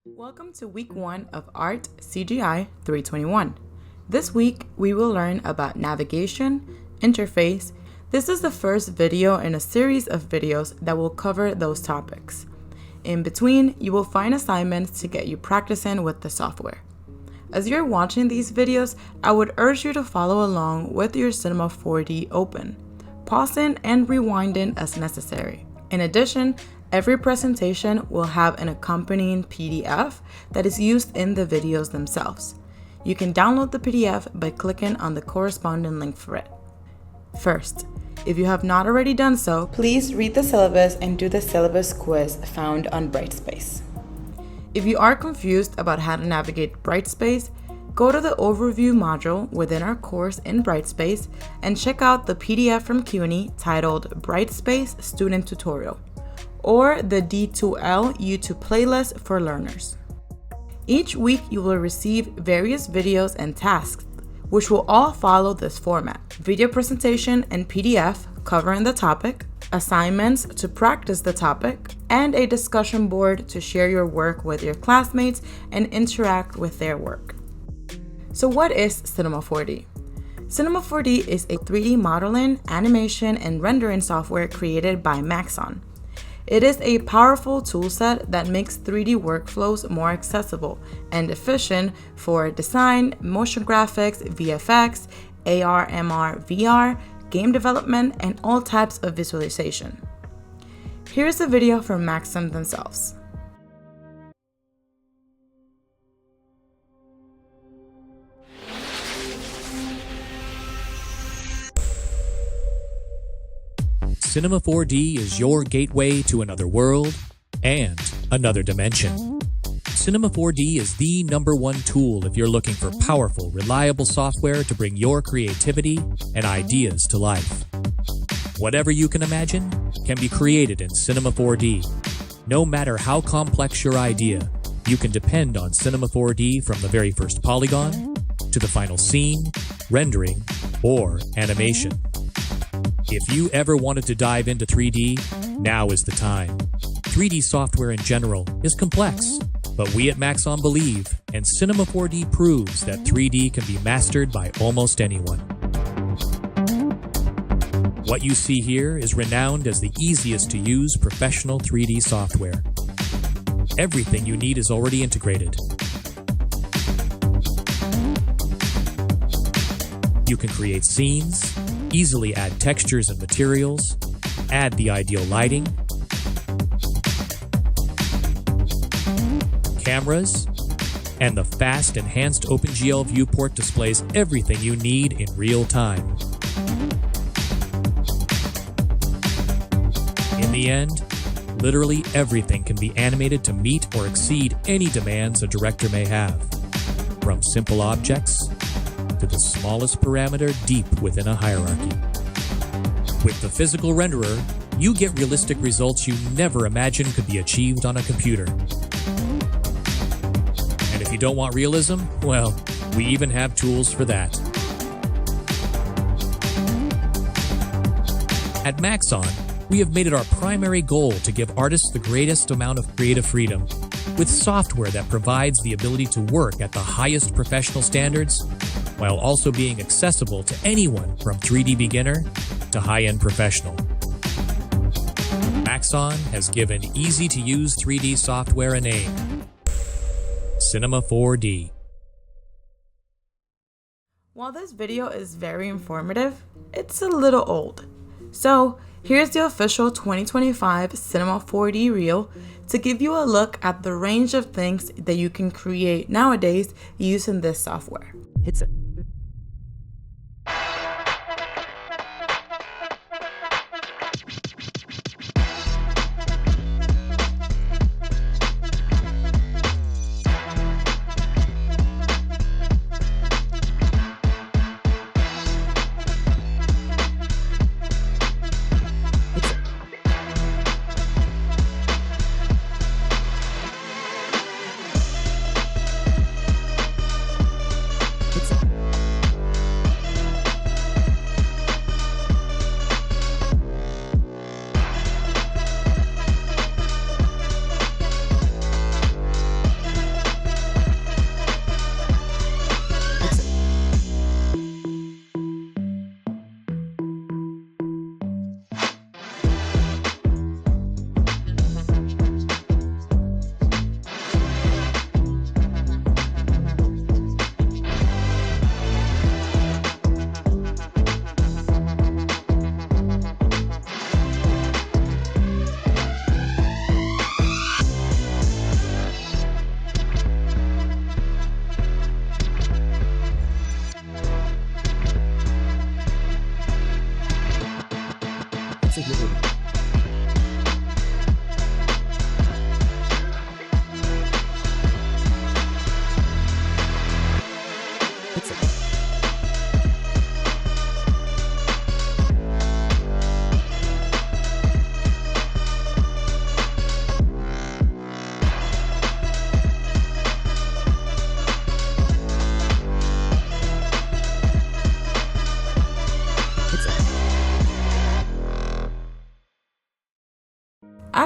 Welcome to week 1 of Art CGI 321. This week, we will learn about navigation, interface. This is the first video in a series of videos that will cover those topics. In between, you will find assignments to get you practicing with the software. As you're watching these videos, I would urge you to follow along with your Cinema 4D open, pausing and rewinding as necessary. In addition, every presentation will have an accompanying PDF that is used in the videos themselves. You can download the PDF by clicking on the corresponding link for it. First, if you have not already done so, please read the syllabus and do the syllabus quiz found on Brightspace. If you are confused about how to navigate Brightspace, go to the Overview module within our course in Brightspace and check out the PDF from CUNY titled Brightspace Student Tutorial, or the D2L YouTube playlist for learners. Each week you will receive various videos and tasks, which will all follow this format: video presentation and PDF covering the topic, assignments to practice the topic, and a discussion board to share your work with your classmates and interact with their work. So what is Cinema 4D? Cinema 4D is a 3D modeling, animation, and rendering software created by Maxon. It is a powerful toolset that makes 3D workflows more accessible and efficient for design, motion graphics, VFX, AR, MR, VR, game development, and all types of visualization. Here's a video from Maxon themselves. Cinema 4D is your gateway to another world and another dimension. Cinema 4D is the #1 tool if you're looking for powerful, reliable software to bring your creativity and ideas to life. Whatever you can imagine can be created in Cinema 4D. No matter how complex your idea, you can depend on Cinema 4D from the very first polygon to the final scene, rendering, or animation. If you ever wanted to dive into 3D, now is the time. 3D software in general is complex, but we at Maxon believe, and Cinema 4D proves, that 3D can be mastered by almost anyone. What you see here is renowned as the easiest to use professional 3D software. Everything you need is already integrated. You can create scenes, easily add textures and materials, add the ideal lighting, cameras, and the fast enhanced OpenGL viewport displays everything you need in real time. In the end, literally everything can be animated to meet or exceed any demands a director may have, from simple objects to the smallest parameter deep within a hierarchy. With the physical renderer, you get realistic results you never imagined could be achieved on a computer. And if you don't want realism, well, we even have tools for that. At Maxon, we have made it our primary goal to give artists the greatest amount of creative freedom, with software that provides the ability to work at the highest professional standards, while also being accessible to anyone from 3D beginner to high-end professional. Maxon has given easy-to-use 3D software a name: Cinema 4D. While this video is very informative, it's a little old. So here's the official 2025 Cinema 4D reel to give you a look at the range of things that you can create nowadays using this software. It's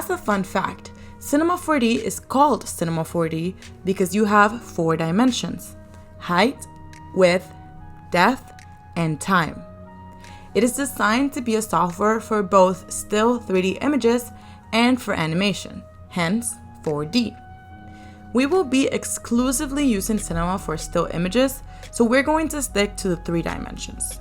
as a fun fact, Cinema 4D is called Cinema 4D because you have 4 dimensions: height, width, depth, and time. It is designed to be a software for both still 3D images and for animation, hence 4D. We will be exclusively using Cinema for still images, so we're going to stick to the 3 dimensions.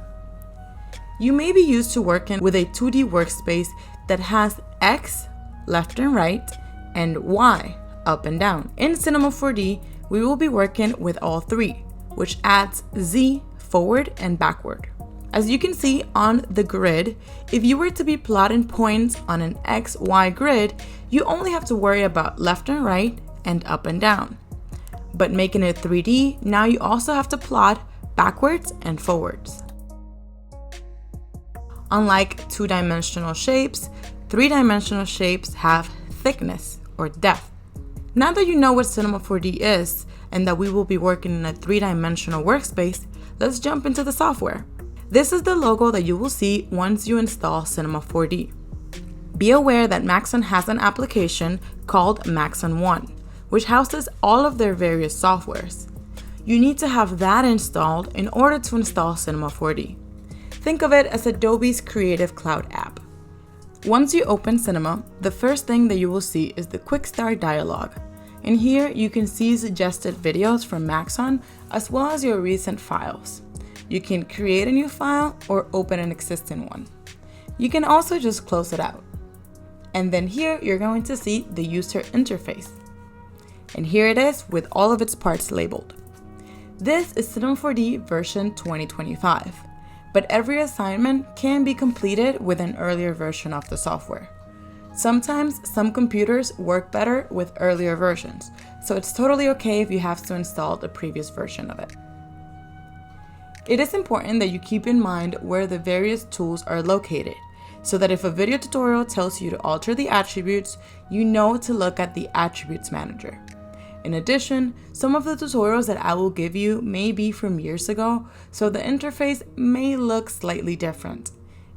You may be used to working with a 2D workspace that has X, left and right, and Y, up and down. In Cinema 4D, we will be working with all 3, which adds Z, forward and backward. As you can see on the grid, if you were to be plotting points on an XY grid, you only have to worry about left and right and up and down. But making it 3D, now you also have to plot backwards and forwards. Unlike 2-dimensional shapes, 3-dimensional shapes have thickness or depth. Now that you know what Cinema 4D is and that we will be working in a 3-dimensional workspace, let's jump into the software. This is the logo that you will see once you install Cinema 4D. Be aware that Maxon has an application called Maxon One, which houses all of their various softwares. You need to have that installed in order to install Cinema 4D. Think of it as Adobe's Creative Cloud app. Once you open Cinema, the first thing that you will see is the Quick Start dialog. In here, you can see suggested videos from Maxon as well as your recent files. You can create a new file or open an existing one. You can also just close it out. And then here, you're going to see the user interface. And here it is with all of its parts labeled. This is Cinema 4D version 2025. But every assignment can be completed with an earlier version of the software. Sometimes some computers work better with earlier versions, so it's totally okay if you have to install the previous version of it. It is important that you keep in mind where the various tools are located, so that if a video tutorial tells you to alter the attributes, you know to look at the Attributes Manager. In addition, some of the tutorials that I will give you may be from years ago, so the interface may look slightly different.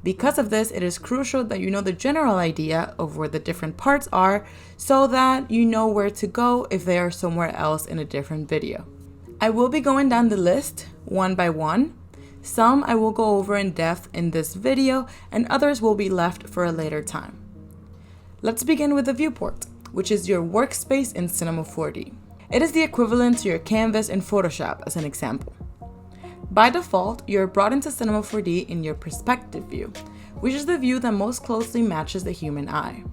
Because of this, it is crucial that you know the general idea of where the different parts are, so that you know where to go if they are somewhere else in a different video. I will be going down the list one by one. Some I will go over in depth in this video, and others will be left for a later time. Let's begin with the viewport, which is your workspace in Cinema 4D. It is the equivalent to your canvas in Photoshop as an example. By default, you're brought into Cinema 4D in your perspective view, which is the view that most closely matches the human eye.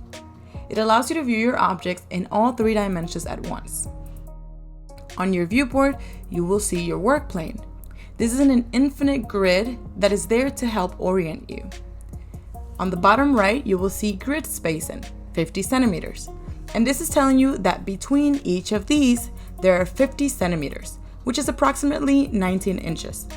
It allows you to view your objects in all 3 dimensions at once. On your viewport, you will see your work plane. This is an infinite grid that is there to help orient you. On the bottom right, you will see grid spacing, 50 centimeters. And this is telling you that between each of these, there are 50 centimeters, which is approximately 19 inches.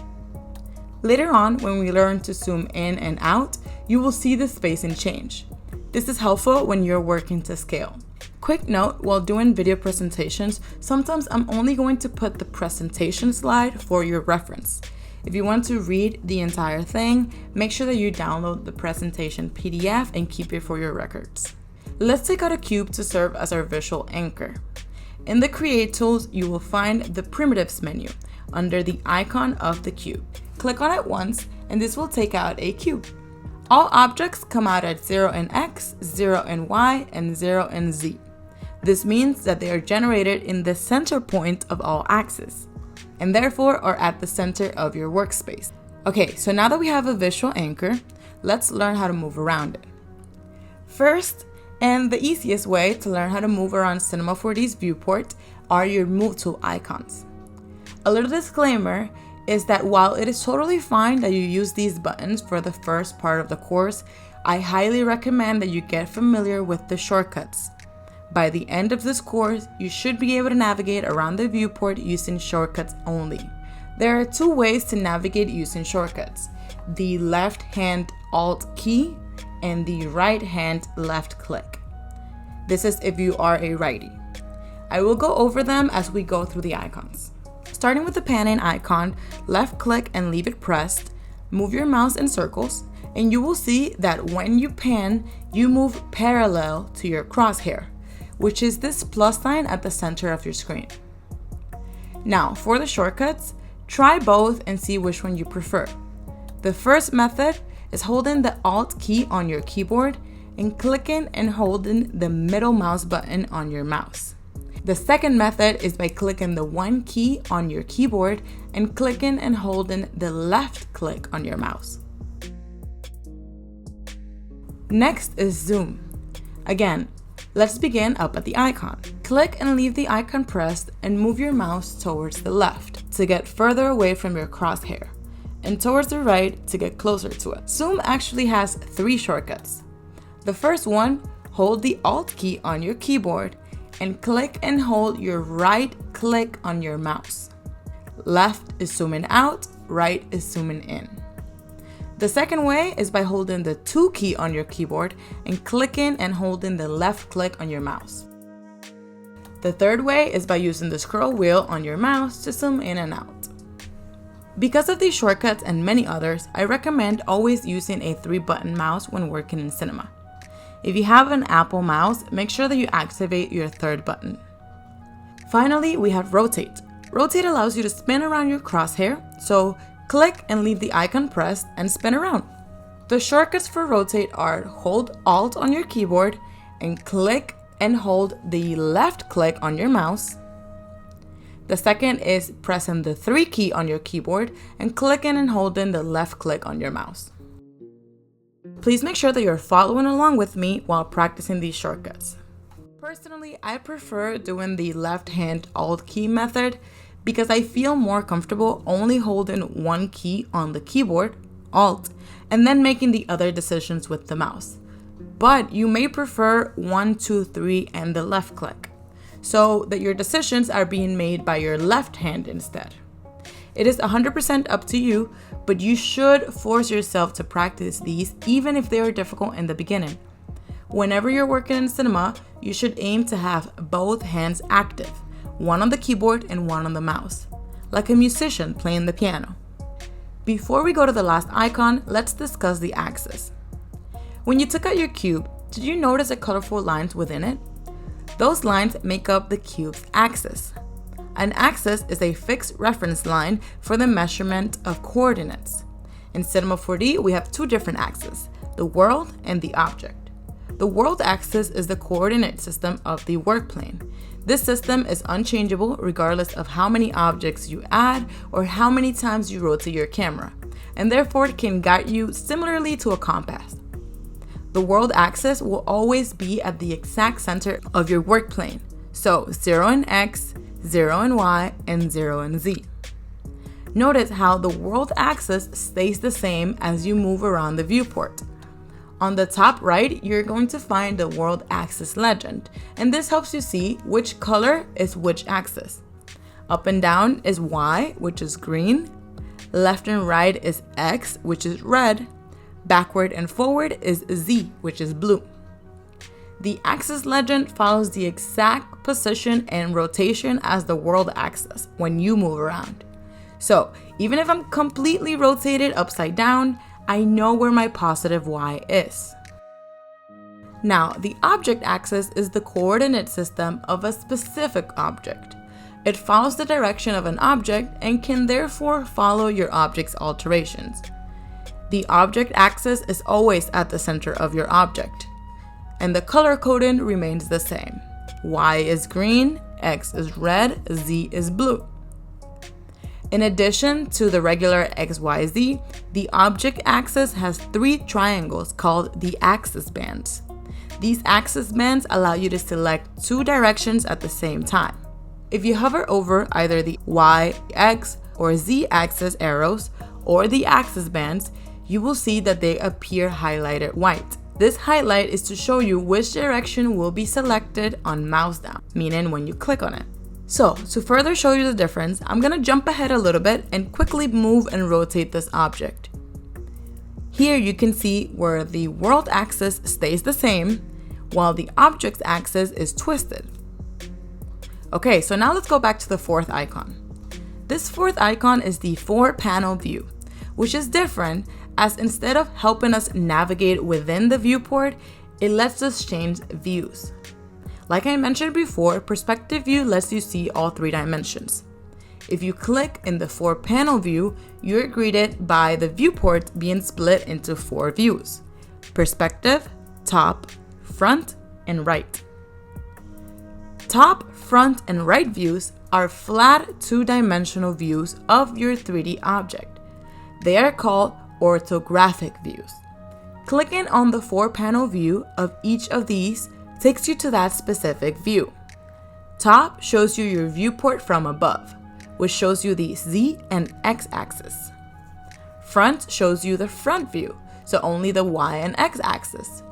Later on, when we learn to zoom in and out, you will see the spacing change. This is helpful when you're working to scale. Quick note, while doing video presentations, sometimes I'm only going to put the presentation slide for your reference. If you want to read the entire thing, make sure that you download the presentation PDF and keep it for your records. Let's take out a cube to serve as our visual anchor. In the Create tools, you will find the Primitives menu under the icon of the cube. Click on it once, and this will take out a cube. All objects come out at 0 in X, 0 in Y, and 0 in Z. This means that they are generated in the center point of all axes, and therefore are at the center of your workspace. Okay, so now that we have a visual anchor, let's learn how to move around it. First, and the easiest way to learn how to move around Cinema 4D's viewport are your Move Tool icons. A little disclaimer is that while it is totally fine that you use these buttons for the first part of the course, I highly recommend that you get familiar with the shortcuts. By the end of this course, you should be able to navigate around the viewport using shortcuts only. There are 2 ways to navigate using shortcuts: the left-hand Alt key and the right-hand left click. This is if you are a righty. I will go over them as we go through the icons. Starting with the panning icon, left click and leave it pressed, move your mouse in circles, and you will see that when you pan, you move parallel to your crosshair, which is this plus sign at the center of your screen. Now, for the shortcuts, try both and see which one you prefer. The first method is holding the Alt key on your keyboard and clicking and holding the middle mouse button on your mouse. The second method is by clicking the one key on your keyboard and clicking and holding the left click on your mouse. Next is zoom. Again, let's begin up at the icon. Click and leave the icon pressed and move your mouse towards the left to get further away from your crosshair, and towards the right to get closer to it. Zoom actually has 3 shortcuts. The first one, hold the Alt key on your keyboard and click and hold your right click on your mouse. Left is zooming out, right is zooming in. The second way is by holding the 2 key on your keyboard and clicking and holding the left click on your mouse. The third way is by using the scroll wheel on your mouse to zoom in and out. Because of these shortcuts and many others, I recommend always using a 3-button mouse when working in Cinema. If you have an Apple mouse, make sure that you activate your 3rd button. Finally, we have rotate. Rotate allows you to spin around your crosshair, so click and leave the icon pressed and spin around. The shortcuts for rotate are hold Alt on your keyboard and click and hold the left click on your mouse. The second is pressing the 3 key on your keyboard and clicking and holding the left click on your mouse. Please make sure that you're following along with me while practicing these shortcuts. Personally, I prefer doing the left hand Alt key method because I feel more comfortable only holding one key on the keyboard, Alt, and then making the other decisions with the mouse. But you may prefer 1, 2, 3 and the left click, so that your decisions are being made by your left hand instead. It is 100% up to you, but you should force yourself to practice these even if they are difficult in the beginning. Whenever you're working in Cinema, you should aim to have both hands active, one on the keyboard and one on the mouse, like a musician playing the piano. Before we go to the last icon, let's discuss the axis. When you took out your cube, did you notice the colorful lines within it? Those lines make up the cube's axis. An axis is a fixed reference line for the measurement of coordinates. In Cinema 4D, we have 2 different axes, the world and the object. The world axis is the coordinate system of the work plane. This system is unchangeable regardless of how many objects you add or how many times you rotate your camera, and therefore it can guide you similarly to a compass. The world axis will always be at the exact center of your work plane, so 0 in X, 0 in Y, and 0 in Z. Notice how the world axis stays the same as you move around the viewport. On the top right, you're going to find the world axis legend, and this helps you see which color is which axis. Up and down is Y, which is green. Left and right is X, which is red. Backward and forward is Z, which is blue. The axis legend follows the exact position and rotation as the world axis when you move around. So even if I'm completely rotated upside down, I know where my positive Y is. Now, the object axis is the coordinate system of a specific object. It follows the direction of an object and can therefore follow your object's alterations. The object axis is always at the center of your object, and the color coding remains the same. Y is green, X is red, Z is blue. In addition to the regular XYZ, the object axis has 3 triangles called the axis bands. These axis bands allow you to select 2 directions at the same time. If you hover over either the Y, X, or Z axis arrows or the axis bands, you will see that they appear highlighted white. This highlight is to show you which direction will be selected on mouse down, meaning when you click on it. So, to further show you the difference, I'm going to jump ahead a little bit and quickly move and rotate this object. Here you can see where the world axis stays the same, while the object's axis is twisted. Okay, so now let's go back to the 4th icon. This 4th icon is the 4-panel view, which is different as instead of helping us navigate within the viewport, It lets us change views. Like I mentioned before, perspective view lets you see all 3 dimensions. If you click in the 4-panel view, you're greeted by the viewport being split into 4 views: perspective, top, front, and right. Top, front, and right views are flat 2-dimensional views of your 3D object. They are called orthographic views. Clicking on the 4-panel view of each of these takes you to that specific view. Top shows you your viewport from above, which shows you the Z and X axis. Front shows you the front view, so only the Y and X axis.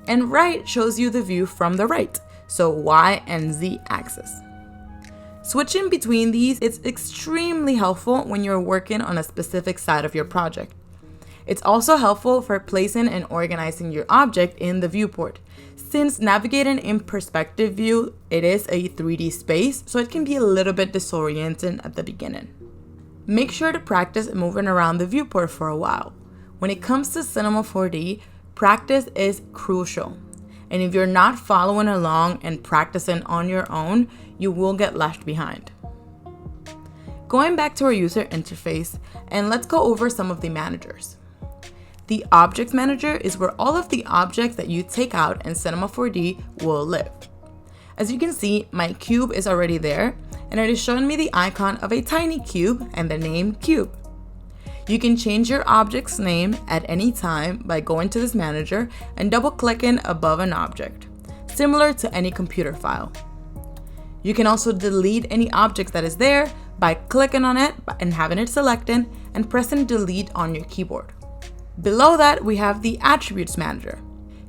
And right shows you the view from the right, so Y and Z axis. Switching between these is extremely helpful when you're working on a specific side of your project. It's also helpful for placing and organizing your object in the viewport. Since navigating in perspective view, it is a 3D space, so it can be a little bit disorienting at the beginning. Make sure to practice moving around the viewport for a while. When it comes to Cinema 4D, practice is crucial. And if you're not following along and practicing on your own, you will get left behind. Going back to our user interface, and let's go over some of the managers. The Objects Manager is where all of the objects that you take out in Cinema 4D will live. As you can see, my cube is already there, and it is showing me the icon of a tiny cube and the name cube. You can change your object's name at any time by going to this manager and double-clicking above an object, similar to any computer file. You can also delete any object that is there by clicking on it and having it selected and pressing delete on your keyboard. Below that, we have the Attributes Manager.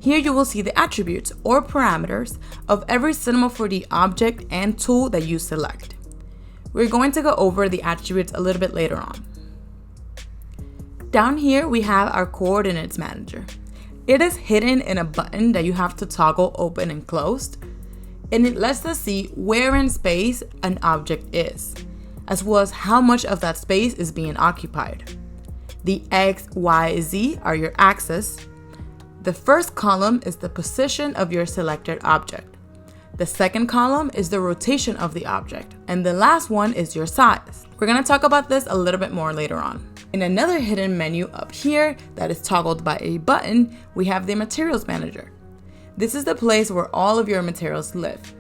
Here you will see the attributes or parameters of every Cinema 4D object and tool that you select. We're going to go over the attributes a little bit later on. Down here, we have our Coordinates Manager. It is hidden in a button that you have to toggle open and closed, and it lets us see where in space an object is, as well as how much of that space is being occupied. The X, Y, Z are your axes. The first column is the position of your selected object. The second column is the rotation of the object. And the last one is your size. We're going to talk about this a little bit more later on. In another hidden menu up here that is toggled by a button, we have the Materials Manager. This is the place where all of your materials live.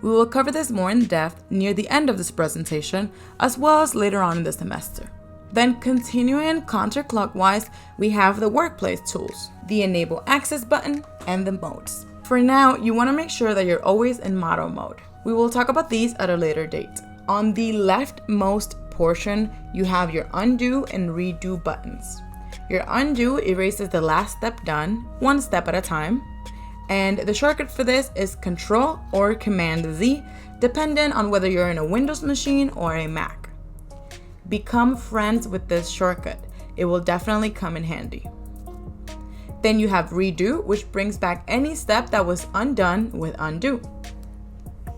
We will cover this more in depth near the end of this presentation, as well as later on in the semester. Then continuing counterclockwise, we have the Workplace tools, the Enable Access button, and the modes. For now, you want to make sure that you're always in model mode. We will talk about these at a later date. On the leftmost portion, you have your Undo and Redo buttons. Your Undo erases the last step done, one step at a time, and the shortcut for this is Control or Command Z, depending on whether you're in a Windows machine or a Mac. Become friends with this shortcut. It will definitely come in handy. Then you have Redo, which brings back any step that was undone with Undo.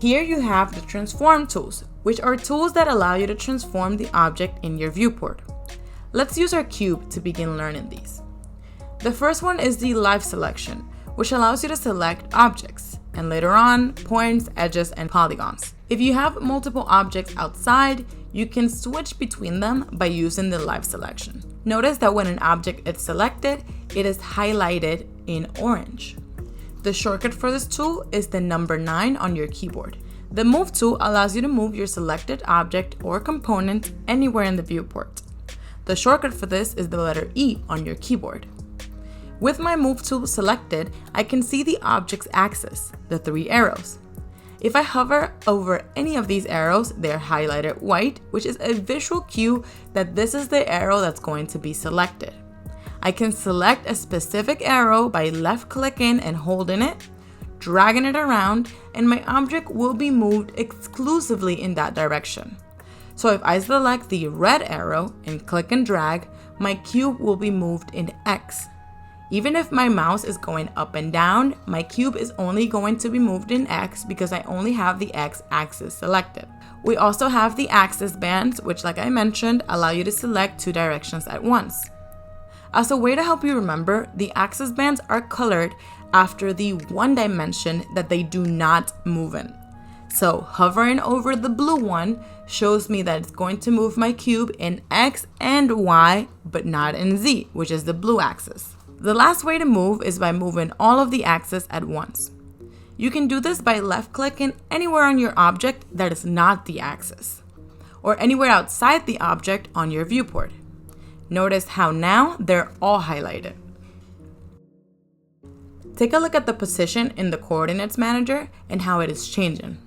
Here you have the Transform tools, which are tools that allow you to transform the object in your viewport. Let's use our cube to begin learning these. The first one is the Live Selection, which allows you to select objects, and later on, points, edges, and polygons. If you have multiple objects outside, you can switch between them by using the Live Selection. Notice that when an object is selected, it is highlighted in orange. The shortcut for this tool is the number 9 on your keyboard. The Move tool allows you to move your selected object or component anywhere in the viewport. The shortcut for this is the letter E on your keyboard. With my Move tool selected, I can see the object's axis, the 3 arrows. If I hover over any of these arrows, they're highlighted white, which is a visual cue that this is the arrow that's going to be selected. I can select a specific arrow by left-clicking and holding it, dragging it around, and my object will be moved exclusively in that direction. So if I select the red arrow and click and drag, my cube will be moved in X. Even if my mouse is going up and down, my cube is only going to be moved in X because I only have the X axis selected. We also have the axis bands, which, like I mentioned, allow you to select 2 directions at once. As a way to help you remember, the axis bands are colored after the one dimension that they do not move in. So hovering over the blue one shows me that it's going to move my cube in X and Y, but not in Z, which is the blue axis. The last way to move is by moving all of the axes at once. You can do this by left-clicking anywhere on your object that is not the axis, or anywhere outside the object on your viewport. Notice how now they're all highlighted. Take a look at the position in the Coordinates Manager and how it is changing.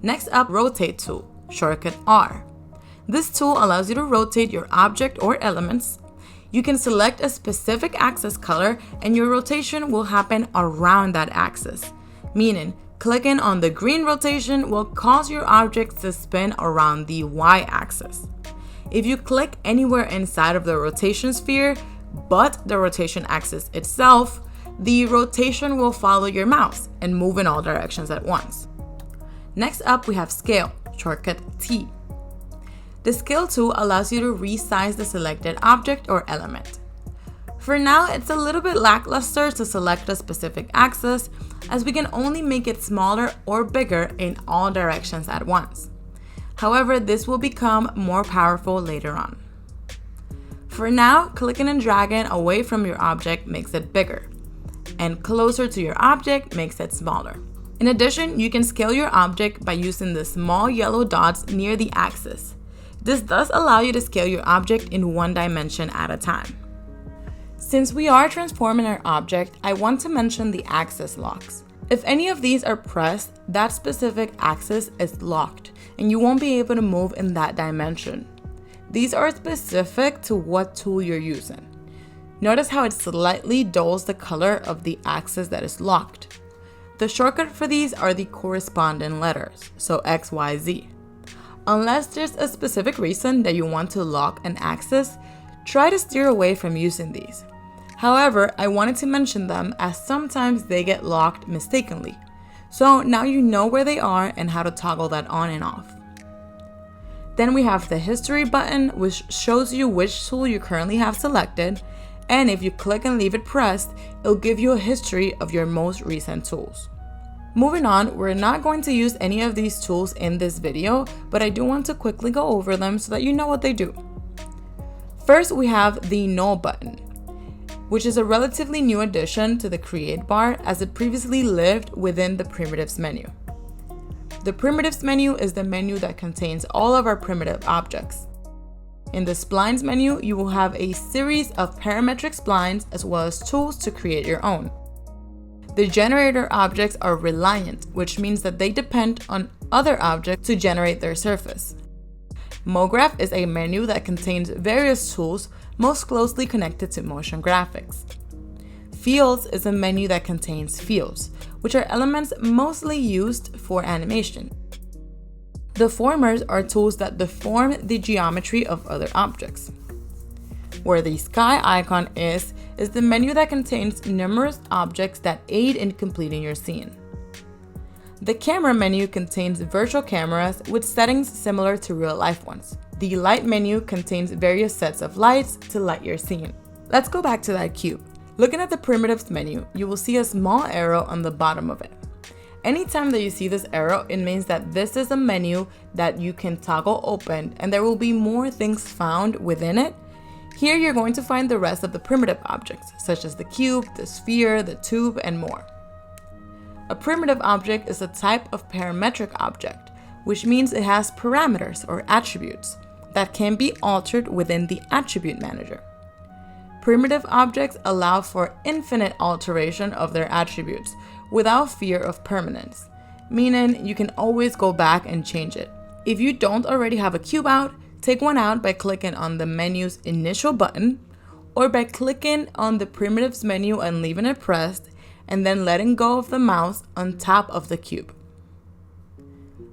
Next up, Rotate tool, shortcut R. This tool allows you to rotate your object or elements. You can select a specific axis color and your rotation will happen around that axis, meaning clicking on the green rotation will cause your object to spin around the Y axis. If you click anywhere inside of the rotation sphere, but the rotation axis itself, the rotation will follow your mouse and move in all directions at once. Next up, we have Scale, shortcut T. The Scale tool allows you to resize the selected object or element. For now, it's a little bit lackluster to select a specific axis, as we can only make it smaller or bigger in all directions at once. However, this will become more powerful later on. For now, clicking and dragging away from your object makes it bigger, and closer to your object makes it smaller. In addition, you can scale your object by using the small yellow dots near the axis. This does allow you to scale your object in one dimension at a time. Since we are transforming our object, I want to mention the axis locks. If any of these are pressed, that specific axis is locked and you won't be able to move in that dimension. These are specific to what tool you're using. Notice how it slightly dulls the color of the axis that is locked. The shortcut for these are the corresponding letters, so X, Y, Z. Unless there's a specific reason that you want to lock an axis, try to steer away from using these. However, I wanted to mention them as sometimes they get locked mistakenly. So now you know where they are and how to toggle that on and off. Then we have the History button, which shows you which tool you currently have selected, and if you click and leave it pressed, it'll give you a history of your most recent tools. Moving on, we're not going to use any of these tools in this video, but I do want to quickly go over them so that you know what they do. First, we have the Null button, which is a relatively new addition to the Create bar as it previously lived within the Primitives menu. The Primitives menu is the menu that contains all of our primitive objects. In the Splines menu, you will have a series of parametric splines as well as tools to create your own. The generator objects are reliant, which means that they depend on other objects to generate their surface. MoGraph is a menu that contains various tools most closely connected to motion graphics. Fields is a menu that contains fields, which are elements mostly used for animation. Deformers are tools that deform the geometry of other objects. Where the sky icon is the menu that contains numerous objects that aid in completing your scene. The camera menu contains virtual cameras with settings similar to real-life ones. The light menu contains various sets of lights to light your scene. Let's go back to that cube. Looking at the Primitives menu, you will see a small arrow on the bottom of it. Anytime that you see this arrow, it means that this is a menu that you can toggle open and there will be more things found within it. Here you're going to find the rest of the primitive objects, such as the cube, the sphere, the tube, and more. A primitive object is a type of parametric object, which means it has parameters or attributes that can be altered within the Attribute Manager. Primitive objects allow for infinite alteration of their attributes without fear of permanence, meaning you can always go back and change it. If you don't already have a cube out, take one out by clicking on the menu's initial button or by clicking on the Primitives menu and leaving it pressed and then letting go of the mouse on top of the cube.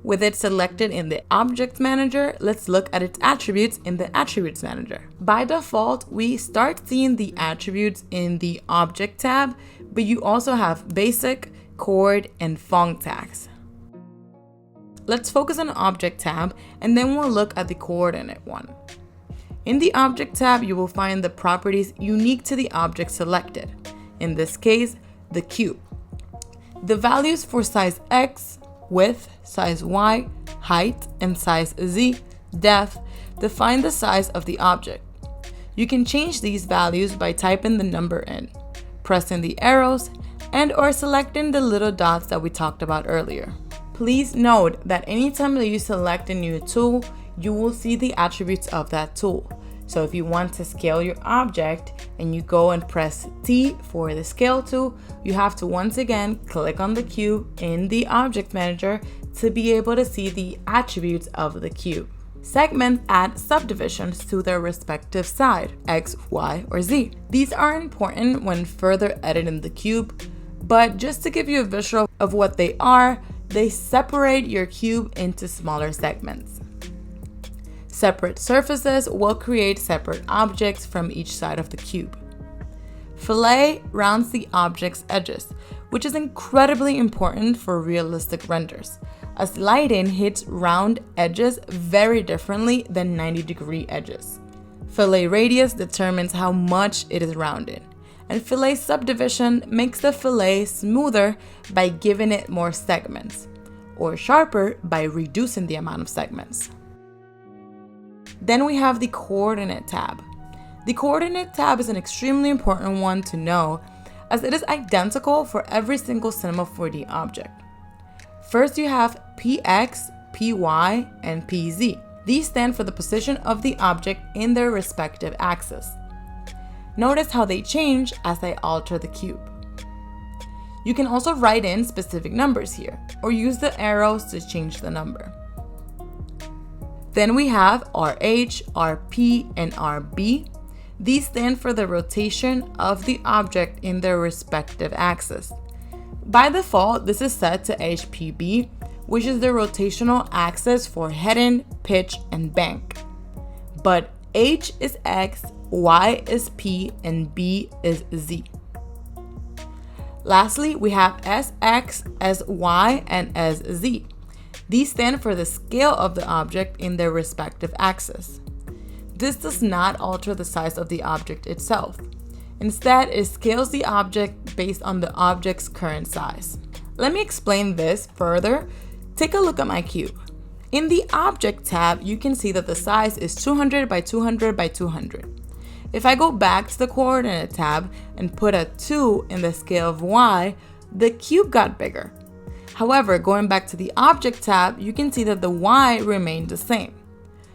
With it selected in the Object Manager, let's look at its attributes in the Attributes Manager. By default, we start seeing the attributes in the Object tab, but you also have Basic, Chord, and Font tags. Let's focus on the Object tab, and then we'll look at the Coordinate one. In the Object tab, you will find the properties unique to the object selected. In this case, the cube. The values for size X, width, size Y, height, and size Z, depth, define the size of the object. You can change these values by typing the number in, pressing the arrows, and/or selecting the little dots that we talked about earlier. Please note that anytime that you select a new tool, you will see the attributes of that tool. So if you want to scale your object and you go and press T for the scale tool, you have to once again click on the cube in the Object Manager to be able to see the attributes of the cube. Segments add subdivisions to their respective side, X, Y, or Z. These are important when further editing the cube, but just to give you a visual of what they are, they separate your cube into smaller segments. Separate surfaces will create separate objects from each side of the cube. Fillet rounds the object's edges, which is incredibly important for realistic renders, as lighting hits round edges very differently than 90-degree edges. Fillet radius determines how much it is rounded, and fillet subdivision makes the fillet smoother by giving it more segments, or sharper by reducing the amount of segments. Then we have the Coordinate tab. The Coordinate tab is an extremely important one to know, as it is identical for every single Cinema 4D object. First you have PX, PY, and PZ. These stand for the position of the object in their respective axes. Notice how they change as I alter the cube. You can also write in specific numbers here, or use the arrows to change the number. Then we have RH, RP, and RB. These stand for the rotation of the object in their respective axis. By default, this is set to HPB, which is the rotational axis for heading, pitch, and bank. But H is X, Y is P, and B is Z. Lastly, we have SX, SY, and SZ. These stand for the scale of the object in their respective axis. This does not alter the size of the object itself. Instead, it scales the object based on the object's current size. Let me explain this further. Take a look at my cube. In the Object tab, you can see that the size is 200 by 200 by 200. If I go back to the Coordinate tab and put a 2 in the scale of Y, the cube got bigger. However, going back to the Object tab, you can see that the Y remained the same.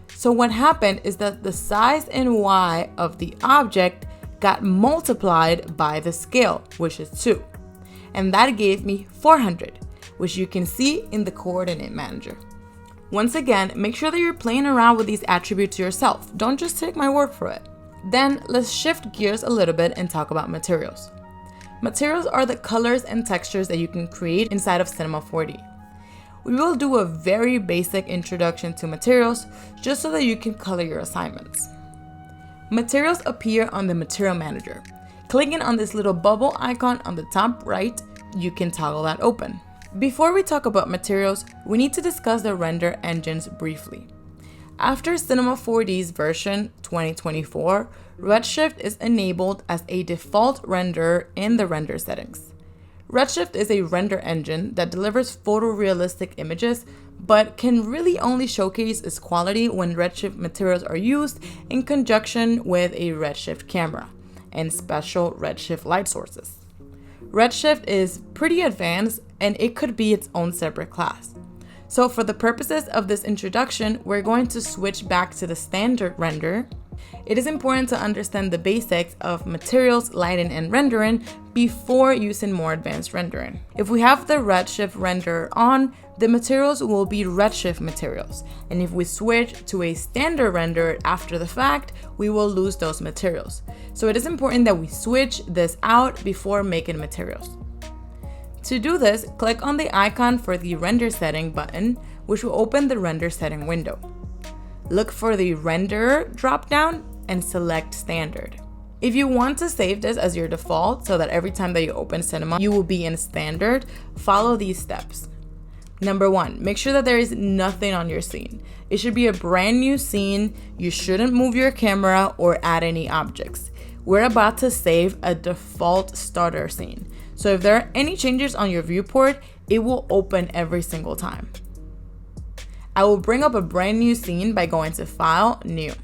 So what happened is that the size in Y of the object got multiplied by the scale, which is 2. And that gave me 400, which you can see in the Coordinate Manager. Once again, make sure that you're playing around with these attributes yourself. Don't just take my word for it. Then let's shift gears a little bit and talk about materials. Materials are the colors and textures that you can create inside of Cinema 4D. We will do a very basic introduction to materials just so that you can color your assignments. Materials appear on the Material Manager. Clicking on this little bubble icon on the top right, you can toggle that open. Before we talk about materials, we need to discuss the render engines briefly. After Cinema 4D's version 2024, Redshift is enabled as a default renderer in the render settings. Redshift is a render engine that delivers photorealistic images, but can really only showcase its quality when Redshift materials are used in conjunction with a Redshift camera and special Redshift light sources. Redshift is pretty advanced and it could be its own separate class. So for the purposes of this introduction, we're going to switch back to the standard render. It is important to understand the basics of materials, lighting, and rendering before using more advanced rendering. If we have the Redshift renderer on, the materials will be Redshift materials. And if we switch to a standard renderer after the fact, we will lose those materials. So it is important that we switch this out before making materials. To do this, click on the icon for the render setting button, which will open the render setting window. Look for the Render dropdown and select Standard. If you want to save this as your default so that every time that you open Cinema, you will be in Standard, follow these steps. Number 1, make sure that there is nothing on your scene. It should be a brand new scene. You shouldn't move your camera or add any objects. We're about to save a default starter scene. So if there are any changes on your viewport, it will open every single time. I will bring up a brand new scene by going to File, New.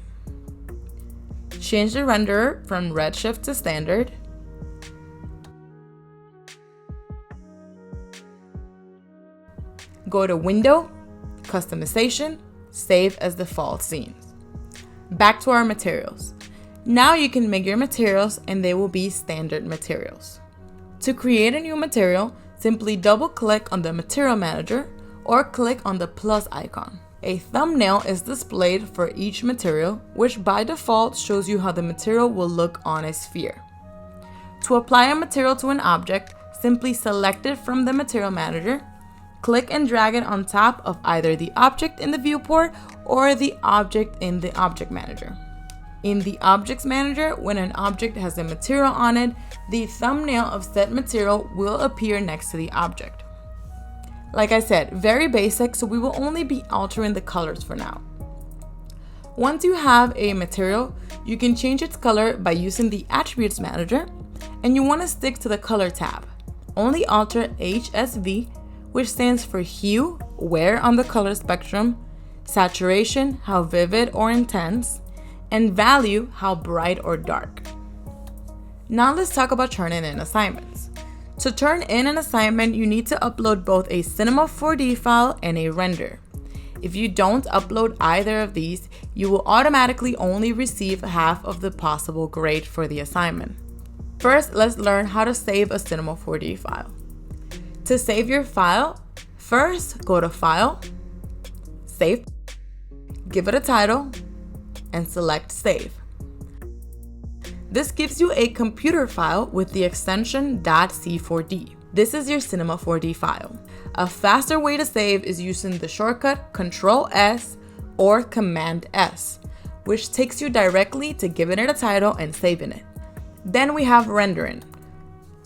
Change the renderer from Redshift to Standard. Go to Window, Customization, Save as Default Scenes. Back to our materials. Now you can make your materials and they will be standard materials. To create a new material, simply double-click on the Material Manager or click on the plus icon. A thumbnail is displayed for each material, which by default shows you how the material will look on a sphere. To apply a material to an object, simply select it from the Material Manager, click and drag it on top of either the object in the viewport or the object in the Object Manager. In the Objects Manager, when an object has a material on it, the thumbnail of said material will appear next to the object. Like I said, very basic, so we will only be altering the colors for now. Once you have a material, you can change its color by using the Attributes Manager, and you want to stick to the Color tab. Only alter HSV, which stands for hue, where on the color spectrum, saturation, how vivid or intense, and value, how bright or dark. Now let's talk about turning in assignments. To turn in an assignment, you need to upload both a Cinema 4D file and a render. If you don't upload either of these, you will automatically only receive half of the possible grade for the assignment. First, let's learn how to save a Cinema 4D file. To save your file, first go to File, Save, give it a title, and select Save. This gives you a computer file with the extension .c4d. This is your Cinema 4D file. A faster way to save is using the shortcut Ctrl+S or Command+S, which takes you directly to giving it a title and saving it. Then we have rendering.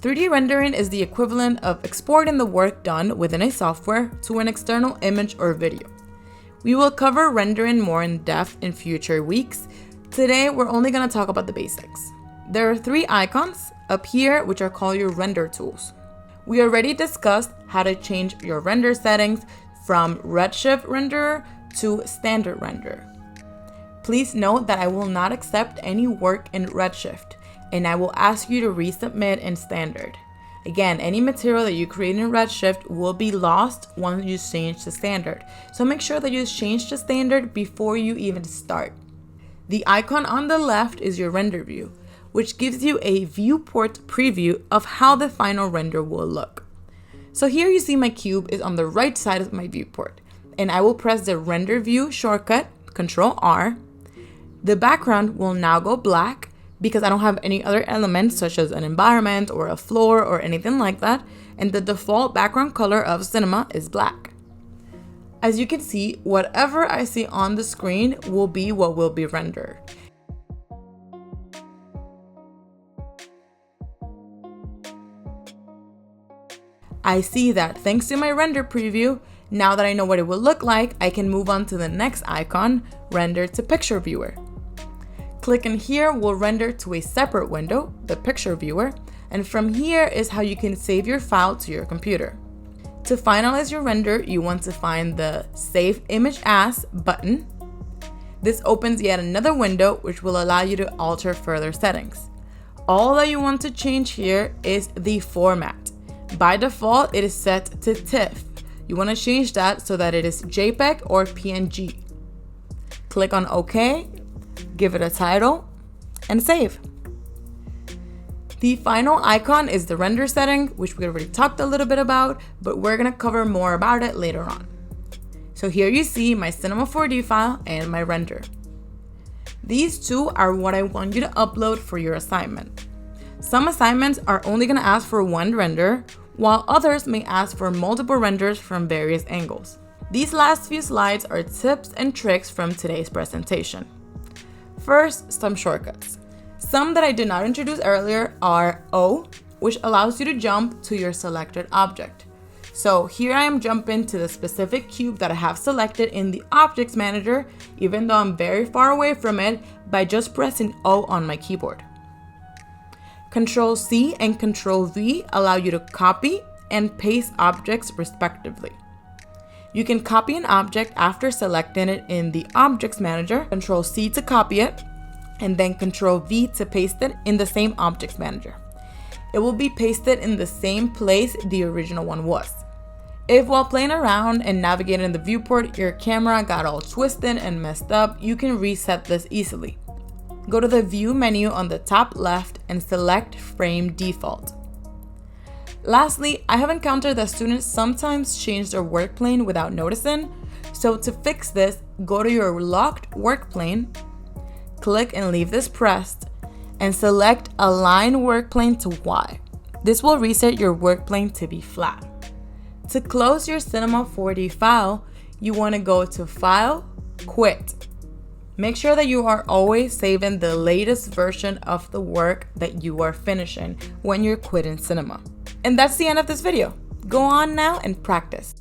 3D rendering is the equivalent of exporting the work done within a software to an external image or video. We will cover rendering more in depth in future weeks. Today, we're only going to talk about the basics. There are 3 icons up here which are called your render tools. We already discussed how to change your render settings from Redshift renderer to standard renderer. Please note that I will not accept any work in Redshift, and I will ask you to resubmit in standard. Again, any material that you create in Redshift will be lost once you change to standard. So make sure that you change to standard before you even start. The icon on the left is your render view, which gives you a viewport preview of how the final render will look. So here you see my cube is on the right side of my viewport, and I will press the render view shortcut, Ctrl+R. The background will now go black because I don't have any other elements such as an environment or a floor or anything like that, and the default background color of Cinema is black. As you can see, whatever I see on the screen will be what will be rendered. I see that thanks to my render preview, now that I know what it will look like, I can move on to the next icon, Render to Picture Viewer. Clicking here will render to a separate window, the Picture Viewer, and from here is how you can save your file to your computer. To finalize your render, you want to find the Save Image As button. This opens yet another window which will allow you to alter further settings. All that you want to change here is the format. By default, it is set to TIFF. You want to change that so that it is JPEG or PNG. Click on OK, give it a title, and save. The final icon is the render setting, which we already talked a little bit about, but we're going to cover more about it later on. So here you see my Cinema 4D file and my render. These two are what I want you to upload for your assignment. Some assignments are only going to ask for one render, while others may ask for multiple renders from various angles. These last few slides are tips and tricks from today's presentation. First, some shortcuts. Some that I did not introduce earlier are O, which allows you to jump to your selected object. So here I am jumping to the specific cube that I have selected in the Objects Manager, even though I'm very far away from it, by just pressing O on my keyboard. Control-C and Control-V allow you to copy and paste objects respectively. You can copy an object after selecting it in the Objects Manager, Control-C to copy it, and then Control-V to paste it in the same Objects Manager. It will be pasted in the same place the original one was. If while playing around and navigating the viewport, your camera got all twisted and messed up, you can reset this easily. Go to the View menu on the top left and select Frame Default. Lastly, I have encountered that students sometimes change their work plane without noticing, so to fix this, go to your locked work plane, click and leave this pressed, and select Align Work Plane to Y. This will reset your work plane to be flat. To close your Cinema 4D file, you want to go to File, Quit. Make sure that you are always saving the latest version of the work that you are finishing when you're quitting cinema. And that's the end of this video. Go on now and practice.